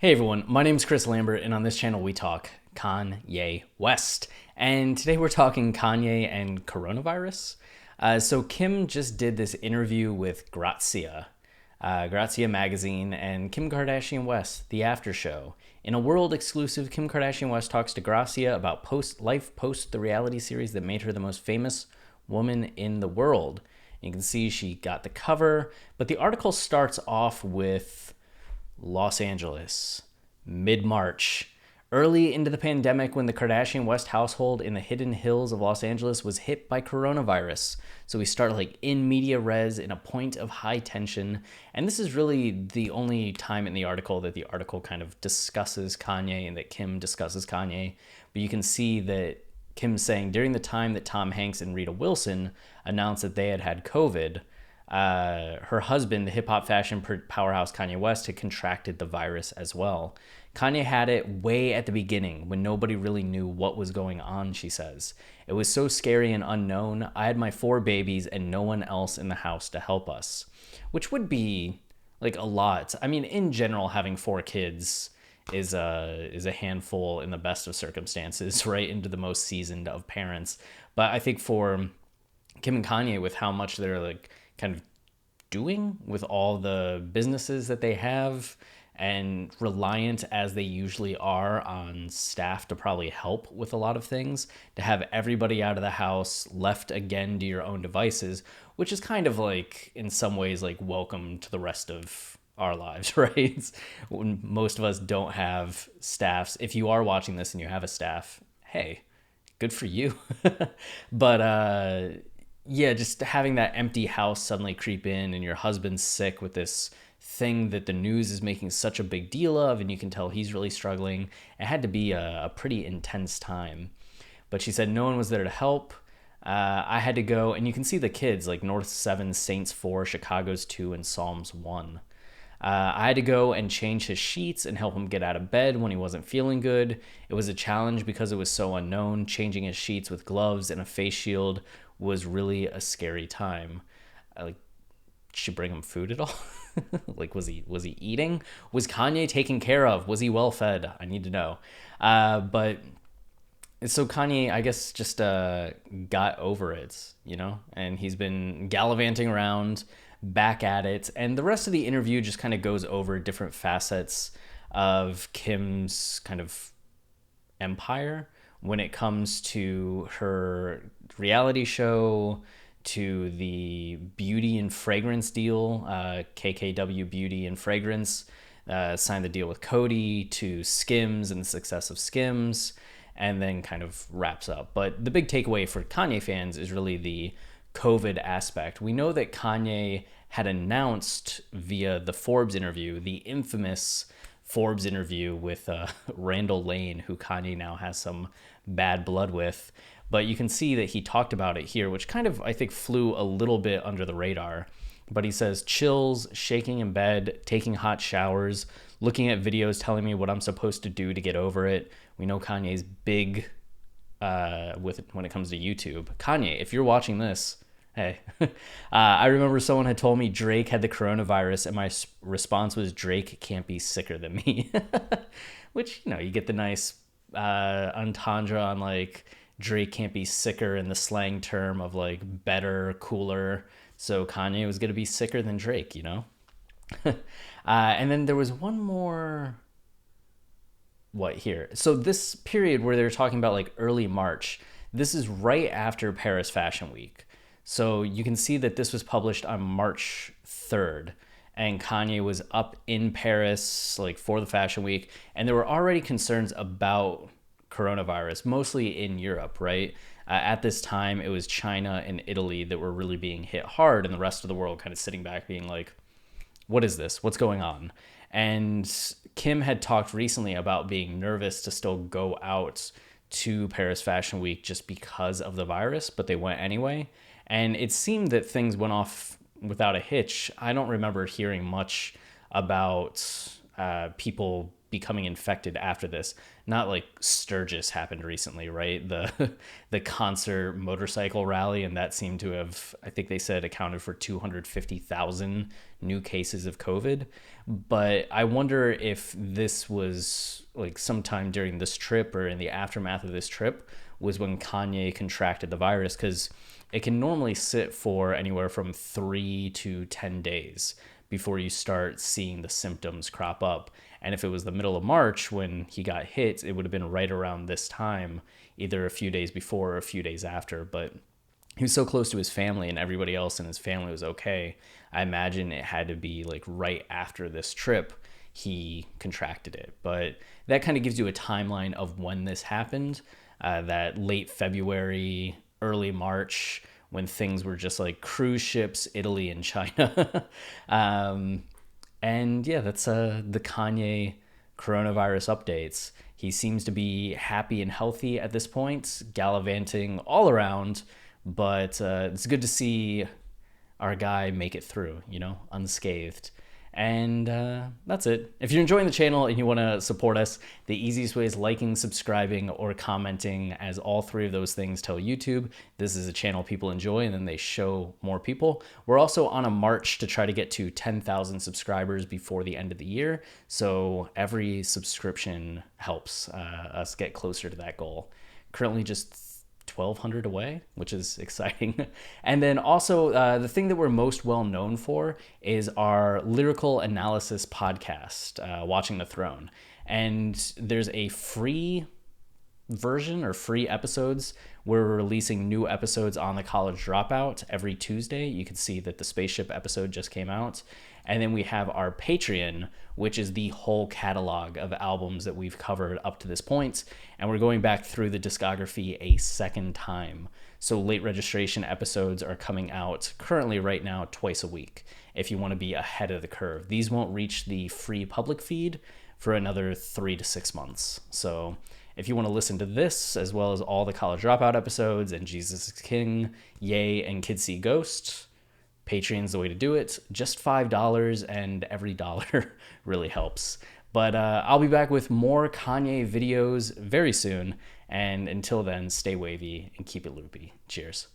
Hey everyone, my name is Chris Lambert, and on this channel we talk Kanye West. And today we're talking Kanye and coronavirus. So Kim just did this interview with Grazia, Grazia magazine, and Kim Kardashian West, the after show. In a world exclusive, Kim Kardashian West talks to Grazia about life post the reality series that made her the most famous woman in the world. You can see she got the cover, but the article starts off with Los Angeles, mid-March. Early into the pandemic, when the Kardashian West household in the hidden hills of Los Angeles was hit by coronavirus. So we start like in media res in a point of high tension. And this is really the only time in the article that the article kind of discusses Kanye and that Kim discusses Kanye. But you can see that Kim's saying during the time that Tom Hanks and Rita Wilson announced that they had had COVID, her husband, the hip hop fashion powerhouse Kanye West, had contracted the virus as well. Kanye had it way at the beginning when nobody really knew what was going on, she says. It was so scary and unknown. I had my 4 babies and no one else in the house to help us, which would be like a lot. I mean, in general, having 4 kids is a handful in the best of circumstances, right into the most seasoned of parents. But I think for Kim and Kanye, with how much they're like kind of doing with all the businesses that they have and reliant as they usually are on staff to probably help with a lot of things, to have everybody out of the house, left again to your own devices, which is kind of like in some ways like welcome to the rest of our lives, right? When most of us don't have staffs. If you are watching this and you have a staff, hey, good for you. But yeah, just having that empty house suddenly creep in and your husband's sick with this thing that the news is making such a big deal of, and you can tell he's really struggling. It had to be a pretty intense time. But she said no one was there to help. I had to go, and you can see the kids, like North 7, Saints 4, Chicago's 2, and Psalms 1. I had to go and change his sheets and help him get out of bed when he wasn't feeling good. It was a challenge because it was so unknown. Changing his sheets with gloves and a face shield was really a scary time. Like, did she bring him food at all? Like, was he eating? Was Kanye taken care of? Was he well fed? I need to know. But so Kanye, I guess, just got over it, and he's been gallivanting around, back at it. And the rest of the interview just kind of goes over different facets of Kim's kind of empire when it comes to her reality show, to the beauty and fragrance deal, KKW Beauty and Fragrance, signed the deal with Cody, to Skims and the success of Skims, and then kind of wraps up. But the big takeaway for Kanye fans is really the COVID aspect. We know that Kanye had announced via the Forbes interview, the infamous Forbes interview with Randall Lane, who Kanye now has some bad blood with. But you can see that he talked about it here, which kind of, I think, flew a little bit under the radar. But he says, chills, shaking in bed, taking hot showers, looking at videos telling me what I'm supposed to do to get over it. We know Kanye's big when it comes to YouTube. Kanye, if you're watching this, hey. I remember someone had told me Drake had the coronavirus, and my response was, Drake can't be sicker than me. Which, you get the nice entendre on like, Drake can't be sicker in the slang term of like better, cooler. So Kanye was going to be sicker than Drake, And then there was one more. What here? So this period where they're talking about like early March, this is right after Paris Fashion Week. So you can see that this was published on March 3rd. And Kanye was up in Paris like for the Fashion Week. And there were already concerns about coronavirus, mostly in Europe, right? At this time, it was China and Italy that were really being hit hard, and the rest of the world kind of sitting back being like, what is this? What's going on? And Kim had talked recently about being nervous to still go out to Paris Fashion Week just because of the virus, but they went anyway. And it seemed that things went off without a hitch. I don't remember hearing much about people becoming infected after this. Not like Sturgis happened recently, right? The concert motorcycle rally, and that seemed to have, I think they said, accounted for 250,000 new cases of COVID. But I wonder if this was like sometime during this trip or in the aftermath of this trip was when Kanye contracted the virus, because it can normally sit for anywhere from 3 to 10 days before you start seeing the symptoms crop up. And if it was the middle of March when he got hit, it would have been right around this time, either a few days before or a few days after. But he was so close to his family and everybody else in his family was okay. I imagine it had to be like right after this trip he contracted it. But that kind of gives you a timeline of when this happened, that late February, early March, when things were just like cruise ships, Italy and China. And yeah, that's the Kanye coronavirus updates. He seems to be happy and healthy at this point, gallivanting all around, but it's good to see our guy make it through, unscathed. And that's it. If you're enjoying the channel and you want to support us, the easiest way is liking, subscribing, or commenting, as all three of those things tell YouTube this is a channel people enjoy, and then they show more people. We're also on a march to try to get to 10,000 subscribers before the end of the year, so every subscription helps us get closer to that goal. Currently just 1,200 away, which is exciting. And then also the thing that we're most well known for is our lyrical analysis podcast, Watching the Throne. And there's a free version or free episodes. We're releasing new episodes on the College Dropout every Tuesday. You can see that the spaceship episode just came out. And then we have our Patreon, which is the whole catalog of albums that we've covered up to this point. And we're going back through the discography a second time. So late registration episodes are coming out currently right now twice a week if you want to be ahead of the curve. These won't reach the free public feed for another 3 to 6 months. So if you want to listen to this, as well as all the College Dropout episodes and Jesus is King, Yay, and Kids See Ghosts, Patreon's the way to do it. Just $5, and every dollar really helps. But I'll be back with more Kanye videos very soon. And until then, stay wavy and keep it loopy. Cheers.